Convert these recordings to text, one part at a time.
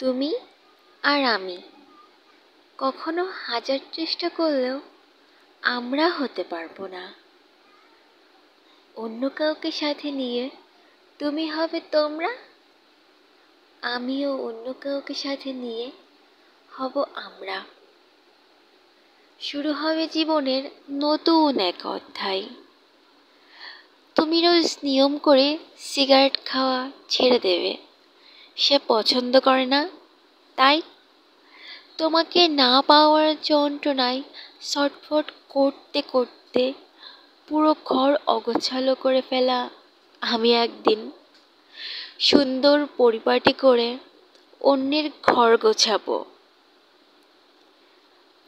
তুমি আর আমি কখনো হাজার চেষ্টা করলেও আমরা হতে পারবো না। অন্য কাউকে সাথে নিয়ে তুমি হবে তোমরা, আমিও অন্য কাউকে সাথে নিয়ে হব আমরা। শুরু হবে জীবনের নতুন এক অধ্যায়। তুমি রোজ নিয়ম করে সিগারেট খাওয়া ছেড়ে দেবে, সে পছন্দ করে না তাই। তোমাকে না পাওয়ার যন্ত্রণায় ছটফট করতে করতে পুরো ঘর অগোছালো করে ফেলা আমি একদিন সুন্দর পরিপাটি করে অন্যের ঘর গোছাবো।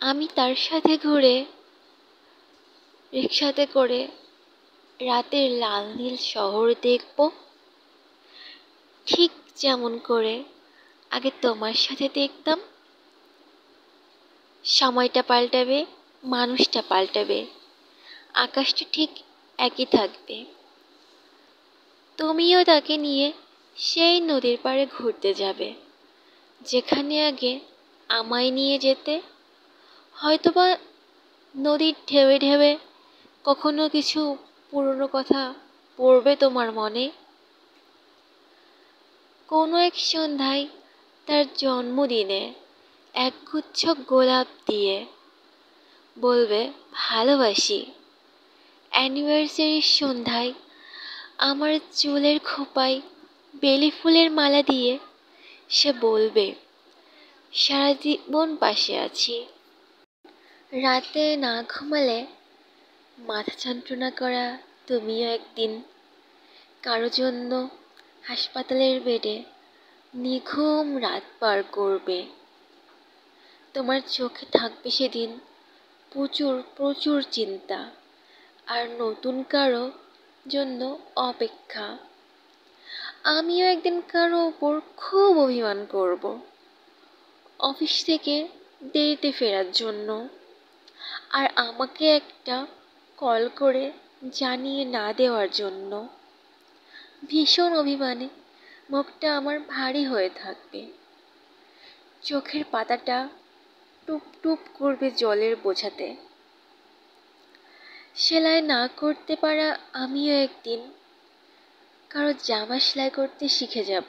আমি তার সাথে ঘুরে রিক্সাতে করে রাতের লাল নীল শহর দেখব, ঠিক যেমন করে আগে তোমার সাথে দেখতাম। সময়টা পাল্টাবে, মানুষটা পাল্টাবে, আকাশটা ঠিক একই থাকবে। তুমিও তাকে নিয়ে সেই নদীর পাড়ে ঘুরতে যাবে, যেখানে আগে আমায় নিয়ে যেতে। হয়তোবা নদীর ঢেউে ঢেউে কখনো কিছু পুরনো কথা পড়বে তোমার মনে। কোনো এক সন্ধ্যায় তার জন্মদিনে একগুচ্ছ গোলাপ দিয়ে বলবে ভালোবাসি। অ্যানিভার্সারির সন্ধ্যায় আমার চুলের খোঁপায় বেলি ফুলের মালা দিয়ে সে বলবে সারা জীবন পাশে আছি। রাতে না ঘুমালে মাথা যন্ত্রণা করা তুমিও একদিন কারো জন্য হাসপাতালের বেডে নিঘুম রাত পার করবে। তোমার চোখে থাকবে সেদিন প্রচুর প্রচুর চিন্তা আর নতুন কারো জন্য অপেক্ষা। আমিও একদিন কারো ওপর খুব অভিমান করব, অফিস থেকে দেরিতে ফেরার জন্য, আর আমাকে একটা কল করে জানিয়ে না দেওয়ার জন্য। ভীষণ অভিমানে মুখটা আমার ভারী হয়ে থাকবে, চোখের পাতাটা টুপ টুপ করবে জলের বোঝাতে। সেলাই না করতে পারা আমিও একদিন কারো জামা সেলাই করতে শিখে যাব।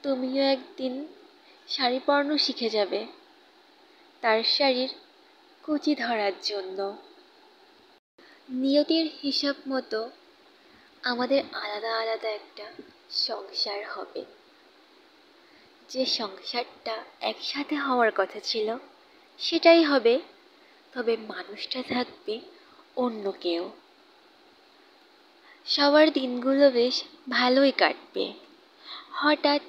তুমিও একদিন শাড়ি পরানো শিখে যাবে তার শাড়ির কুচি ধরার জন্য। নিয়তির হিসাব মতো আমাদের আলাদা আলাদা একটা সংসার হবে। যে সংসারটা একসাথে হওয়ার কথা ছিল সেটাই হবে, তবে মানুষটা থাকবে অন্য কেউ। সবার দিনগুলো বেশ ভালোই কাটবে। হঠাৎ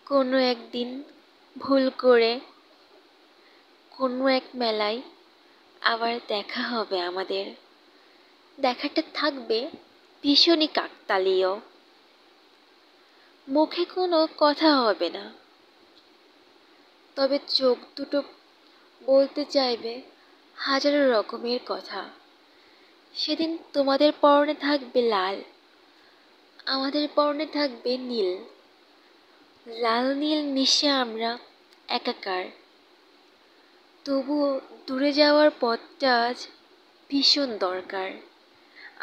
কোনো একদিন ভুল করে কোনো এক মেলায় আবার দেখা হবে আমাদের। দেখাটা থাকবে ভীষণই কাকতালীয়। মুখে কোনো কথা হবে না, তবে চোখ দুটো বলতে চাইবে হাজারো রকমের কথা। সেদিন তোমাদের পরনে থাকবে লাল, আমাদের পরনে থাকবে নীল। লাল নীল মিশে আমরা একাকার। তবুও দূরে যাওয়ার পথটা আজ ভীষণ দরকার।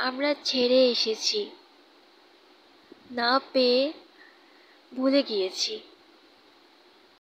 আমরা ছেড়ে এসেছি, না পেয়ে ভুলে গিয়েছি।